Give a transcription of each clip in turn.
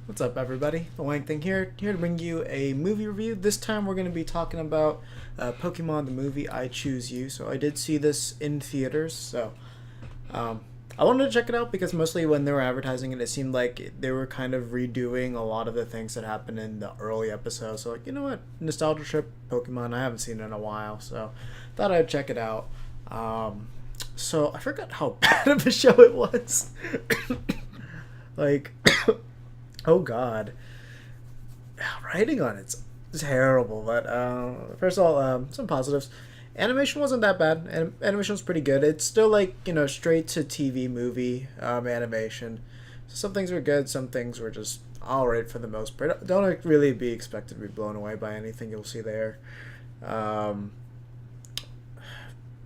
What's up, everybody? Dawangthang here to bring you a movie review. This time we're going to be talking about Pokemon the movie I Choose You. So I did see this in theaters, so um, I wanted to check it out because mostly when they were advertising it, it seemed like they were kind of redoing a lot of the things that happened in the early episodes. So like, you know what? Nostalgia trip, Pokemon, I haven't seen it in a while, so thought I'd check it out. So I forgot how bad of a show it was. like Oh God, writing on it's terrible. But first of all, some positives. Animation wasn't that bad. Animation was pretty good. It's still like straight to TV movie animation. So some things were good. Some things were just all right for the most part. Don't really be expected to be blown away by anything you'll see there. Um,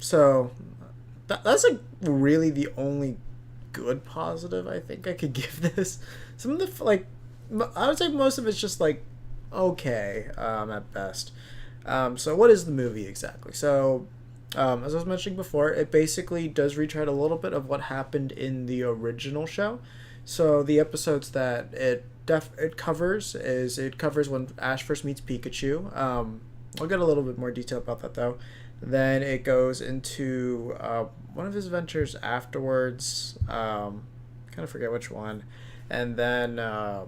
so that's like really the only good positive I think I could give this. Some of the I would say most of it's just like okay at best. So what is the movie exactly? So as I was mentioning before, it basically does retread a little bit of what happened in the original show. So the episodes that it covers is it covers when Ash first meets Pikachu. I'll get a little bit more detail about that though. Then it goes into one of his adventures afterwards. Kind of forget which one, and then I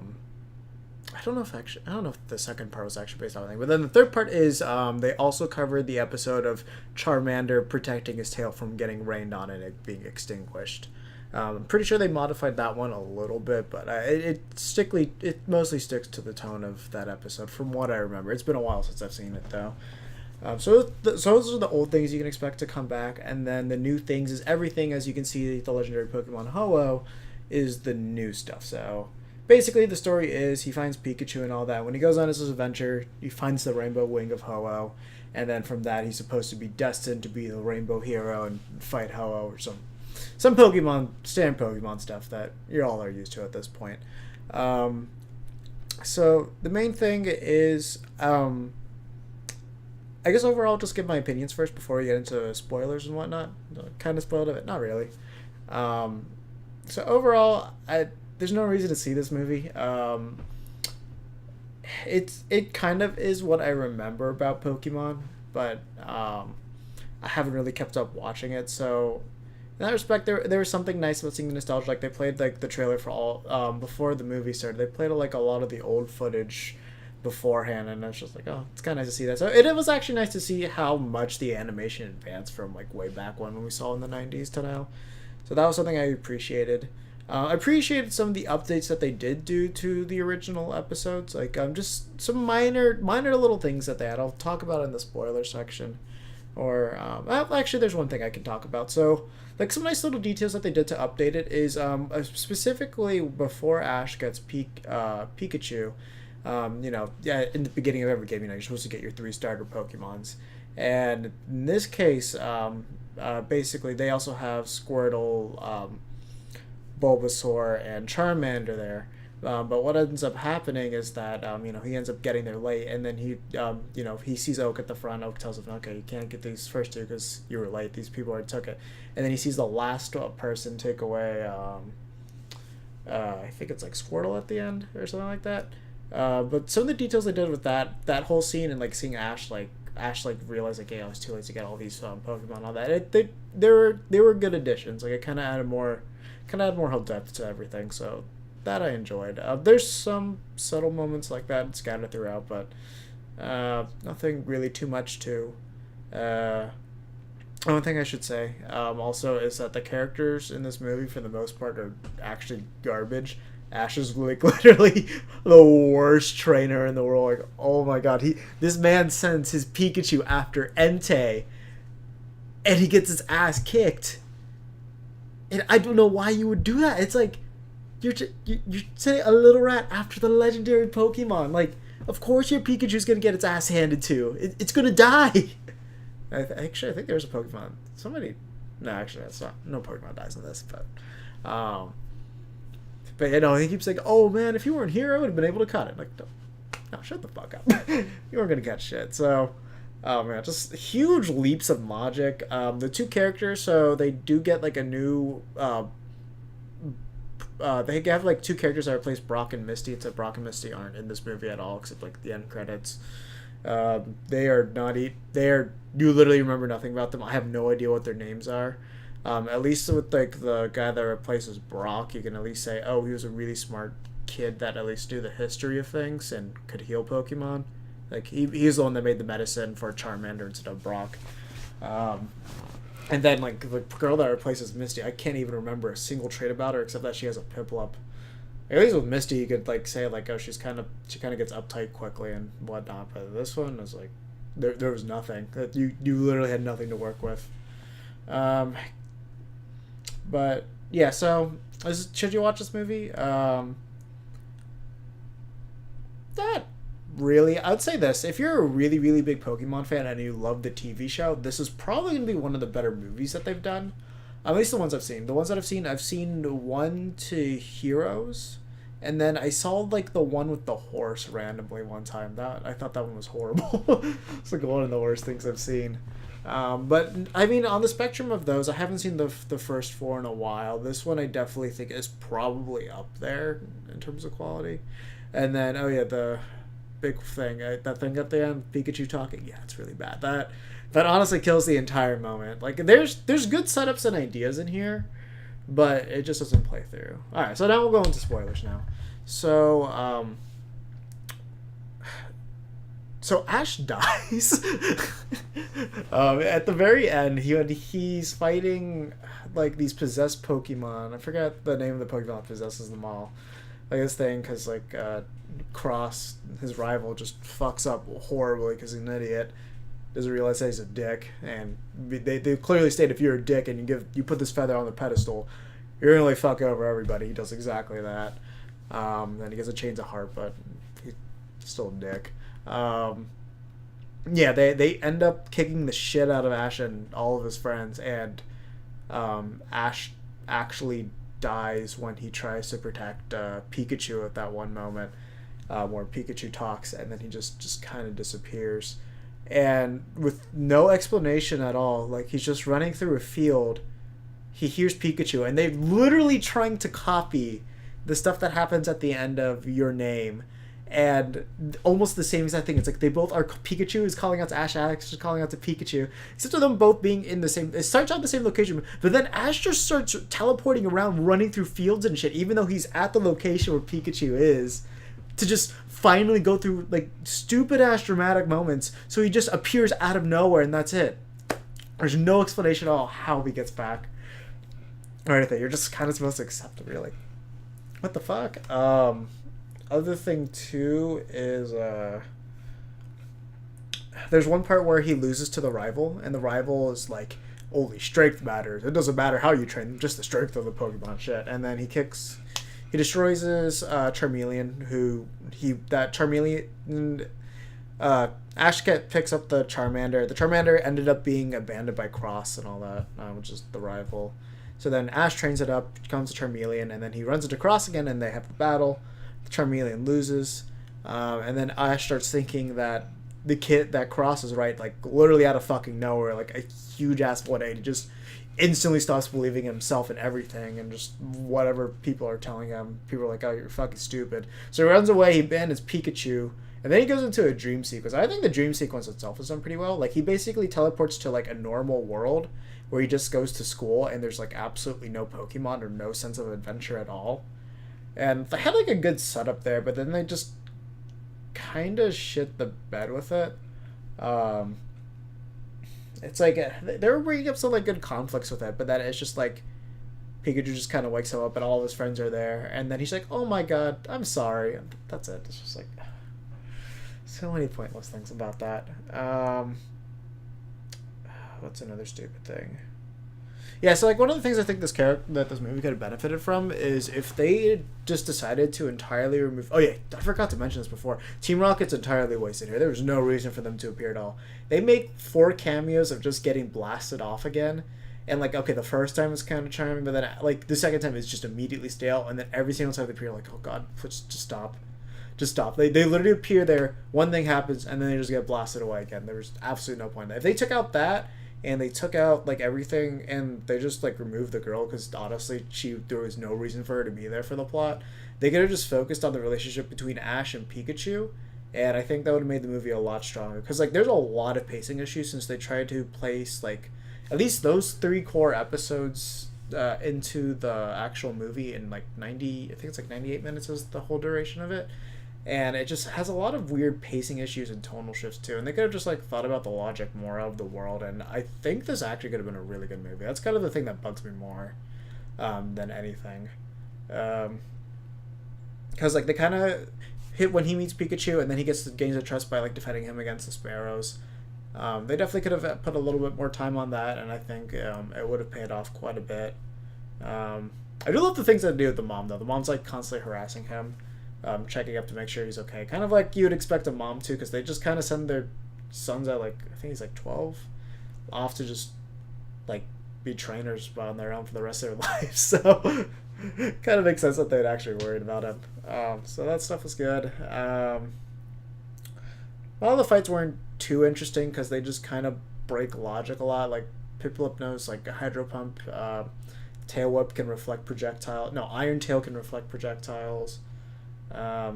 don't know if the second part was actually based on anything. But then the third part is they also covered the episode of Charmander protecting his tail from getting rained on and it being extinguished. I'm pretty sure they modified that one a little bit, but it mostly sticks to the tone of that episode from what I remember. It's been a while since I've seen it though. So those are the old things you can expect to come back, and then the new things is everything. As you can see, the legendary Pokemon Ho-Oh is the new stuff. So basically, the story is he finds Pikachu and all that. When he goes on his adventure, he finds the Rainbow Wing of Ho-Oh, and then from that, he's supposed to be destined to be the Rainbow Hero and fight Ho-Oh or some Pokemon standard Pokemon stuff that you all are used to at this point. So the main thing is I guess overall, I'll just give my opinions first before we get into spoilers and whatnot. Kind of spoiled it, not really. Um, so overall, there's no reason to see this movie. It kind of is what I remember about Pokemon, but I haven't really kept up watching it. So in that respect, there was something nice about seeing the nostalgia. Like they played like the trailer for all before the movie started. They played like a lot of the old footage beforehand, and I was just like, oh, it's kind of nice to see that. So it was actually nice to see how much the animation advanced from like way back when we saw in the 90s to now. So that was something I appreciated. I appreciated some of the updates that they did do to the original episodes, like just some minor little things that they had. I'll talk about in the spoiler section. Or actually, there's one thing I can talk about. So like some nice little details that they did to update it is specifically before Ash gets Pikachu. Yeah, in the beginning of every game, you're supposed to get your 3 starter Pokemons. And in this case, basically, they also have Squirtle, Bulbasaur, and Charmander there. But what ends up happening is that he ends up getting there late, and then he sees Oak at the front. Oak tells him, "Okay, you can't get these first two because you were late. These people already took it." And then he sees the last person take away. I think it's like Squirtle at the end or something like that. But some of the details they did with that whole scene and like seeing Ash realize like, hey, I was too late to get all these Pokemon, all that. They were good additions. Like it kind of added more whole depth to everything. So that I enjoyed. There's some subtle moments like that scattered throughout, but nothing really too much to. One thing I should say also is that the characters in this movie, for the most part, are actually garbage. Ash is like literally the worst trainer in the world. Like, oh my god, this man sends his Pikachu after Entei, and he gets his ass kicked. And I don't know why you would do that. It's like you're sending a little rat after the legendary Pokemon. Like, of course your Pikachu's gonna get its ass handed to. It's gonna die. Actually, I think there's a Pokemon. No, actually, that's not. No Pokemon dies in this, but he keeps saying, "Oh man, if you weren't here, I would have been able to cut it." Like, no, shut the fuck up. You weren't gonna catch shit. So, oh man, just huge leaps of logic. The two characters, so they do get like a new they have like two characters that replace Brock and Misty. It's that Brock and Misty aren't in this movie at all, except like the end credits. They are not. They are. You literally remember nothing about them. I have no idea what their names are. At least with like the guy that replaces Brock, you can at least say, oh, he was a really smart kid that at least knew the history of things and could heal Pokemon. Like he's the one that made the medicine for Charmander instead of Brock. And then like the girl that replaces Misty, I can't even remember a single trait about her except that she has a Piplup. At least with Misty, you could like say like, oh, she kind of gets uptight quickly and whatnot. But this one was like, there was nothing. That you literally had nothing to work with. But yeah, so should you watch this movie? Not really. I would say this: if you're a really really big Pokemon fan and you love the TV show, this is probably gonna be one of the better movies that they've done. At least the ones I've seen. The ones that I've seen 1 to Heroes, and then I saw like the one with the horse randomly one time. That I thought that one was horrible. It's like one of the worst things I've seen. But I mean, on the spectrum of those, I haven't seen the first 4 in a while. This one I definitely think is probably up there in terms of quality. And then oh yeah, the big thing, that thing at the end, Pikachu talking. Yeah, it's really bad. That honestly kills the entire moment. Like there's good setups and ideas in here, but it just doesn't play through. All right, so now we'll go into spoilers now. So so Ash dies. At the very end, he's fighting like these possessed Pokemon. I forgot the name of the Pokemon that possesses them all. Like this thing, because like Cross, his rival, just fucks up horribly because he's an idiot. Doesn't realize that he's a dick, and they clearly state if you're a dick and you put this feather on the pedestal, you're gonna like fuck over everybody. He does exactly that. Then he gets a change of heart, but he's still a dick. Yeah, they end up kicking the shit out of Ash and all of his friends, and Ash actually dies when he tries to protect Pikachu at that one moment where Pikachu talks, and then he just kind of disappears, and with no explanation at all. Like he's just running through a field, he hears Pikachu, and they're literally trying to copy the stuff that happens at the end of Your Name. And almost the same exact thing. It's like they both are. Pikachu is calling out to Ash is calling out to Pikachu. Except for them both being in the same. It starts out the same location, but then Ash just starts teleporting around, running through fields and shit, even though he's at the location where Pikachu is, to just finally go through like stupid ass dramatic moments. So he just appears out of nowhere, and that's it. There's no explanation at all how he gets back or anything. You're just kind of supposed to accept it, really. What the fuck? Other thing too is there's one part where he loses to the rival, and the rival is like, only strength matters. It doesn't matter how you train, just the strength of the Pokemon shit. And then he destroys his Charmeleon, Ash picks up the Charmander. The Charmander ended up being abandoned by Cross and all that, which is the rival. So then Ash trains it up, becomes a Charmeleon, and then he runs into Cross again, and they have the battle. Charmeleon loses, and then Ash starts thinking that the kid that Cross is right, like literally out of fucking nowhere, like a huge ass 180, just instantly stops believing in himself and everything, and just whatever people are telling him, people are like, oh, you're fucking stupid. So he runs away, he abandons Pikachu, and then he goes into a dream sequence. I think the dream sequence itself is done pretty well. Like he basically teleports to like a normal world where he just goes to school, and there's like absolutely no Pokemon or no sense of adventure at all. And they had like a good setup there, but then they just kind of shit the bed with it. It's like they were bringing up some like good conflicts with it, but then it's just like Pikachu just kind of wakes him up, and all of his friends are there, and then he's like, "Oh my god, I'm sorry." And that's it. It's just like so many pointless things about that. What's another stupid thing? Yeah, so like one of the things I think this movie could have benefited from is if they just decided to entirely remove. Oh yeah, I forgot to mention this before. Team Rocket's entirely wasted here. There was no reason for them to appear at all. They make 4 cameos of just getting blasted off again, and like okay, the first time is kind of charming, but then like the second time is just immediately stale, and then every single time they appear, like oh god, just stop. Just stop. They literally appear there, one thing happens, and then they just get blasted away again. There was absolutely no point. If they took out that and they took out like everything, and they just like removed the girl because honestly, there was no reason for her to be there for the plot. They could have just focused on the relationship between Ash and Pikachu, and I think that would have made the movie a lot stronger. Because like, there's a lot of pacing issues since they tried to place like at least those three core episodes into the actual movie in like 90. I think it's like 98 minutes is the whole duration of it, and it just has a lot of weird pacing issues and tonal shifts too. And they could have just like thought about the logic more of the world. And I think this actually could have been a really good movie. That's kind of the thing that bugs me more than anything. Because like they kind of hit when he meets Pikachu, and then he gains the trust by like defending him against the Sparrows. They definitely could have put a little bit more time on that, and I think it would have paid off quite a bit. I do love the things that do with the mom, though. The mom's like constantly harassing him, checking up to make sure he's okay. Kind of like you would expect a mom to, because they just kind of send their sons at like, I think he's like 12, off to just like be trainers on their own for the rest of their lives. So kind of makes sense that they'd actually worried about him. So that stuff was good. All the fights weren't too interesting because they just kind of break logic a lot. Like Piplup knows like a Hydro Pump, Tail Whip can reflect projectile. No, Iron Tail can reflect projectiles. At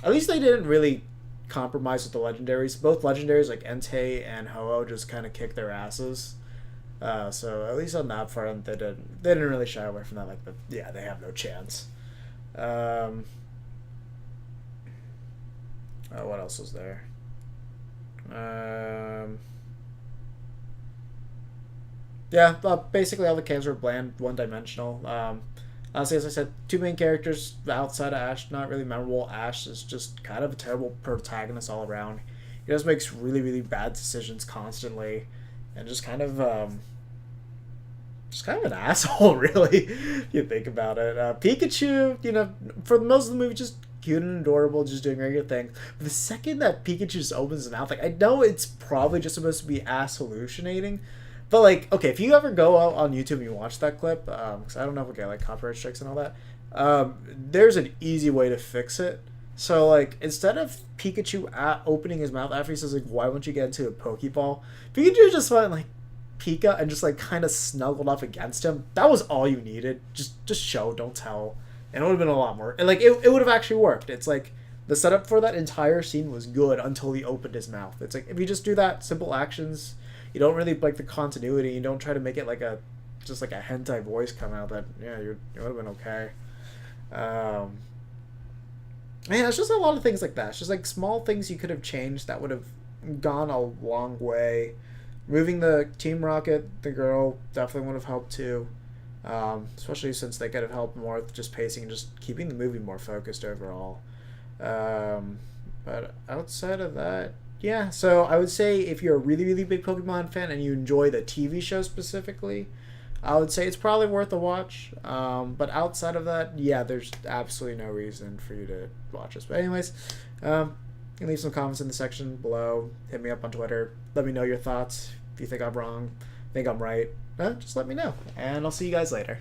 least they didn't really compromise with the legendaries. Both legendaries like Entei and Ho-Oh just kind of kicked their asses. So at least on that front, they didn't really shy away from that. Like, yeah, they have no chance. What else was there? Yeah, basically all the camps were bland, one-dimensional. Honestly, as I said, two main characters outside of Ash, not really memorable. Ash is just kind of a terrible protagonist all around. He just makes really, really bad decisions constantly, and just kind of an asshole, really, if you think about it. Pikachu, for most of the movie, just cute and adorable, just doing regular things. But the second that Pikachu just opens his mouth, like, I know it's probably just supposed to be ass hallucinating, but, like, okay, if you ever go out on YouTube and you watch that clip, because I don't know if we get, like, copyright strikes and all that, there's an easy way to fix it. So, like, instead of Pikachu opening his mouth after he says, like, why won't you get into a Pokeball, Pikachu just went, like, Pika and just, like, kind of snuggled up against him. That was all you needed. Just show, don't tell. And it would have been a lot more. And, like, it would have actually worked. It's, like, the setup for that entire scene was good until he opened his mouth. It's, like, if you just do that, simple actions, you don't really like the continuity, you don't try to make it like a hentai voice come out, that, yeah, you would have been okay. Man, it's just a lot of things like that. It's just, like, small things you could have changed that would have gone a long way. Moving the Team Rocket, the girl, definitely would have helped too. Especially since they could have helped more with just pacing and just keeping the movie more focused overall. But outside of that, yeah. So I would say if you're a really, really big Pokemon fan and you enjoy the TV show specifically, I would say it's probably worth a watch. But outside of that, yeah, there's absolutely no reason for you to watch this. But anyways, you can leave some comments in the section below. Hit me up on Twitter. Let me know your thoughts. If you think I'm wrong, think I'm right, just let me know. And I'll see you guys later.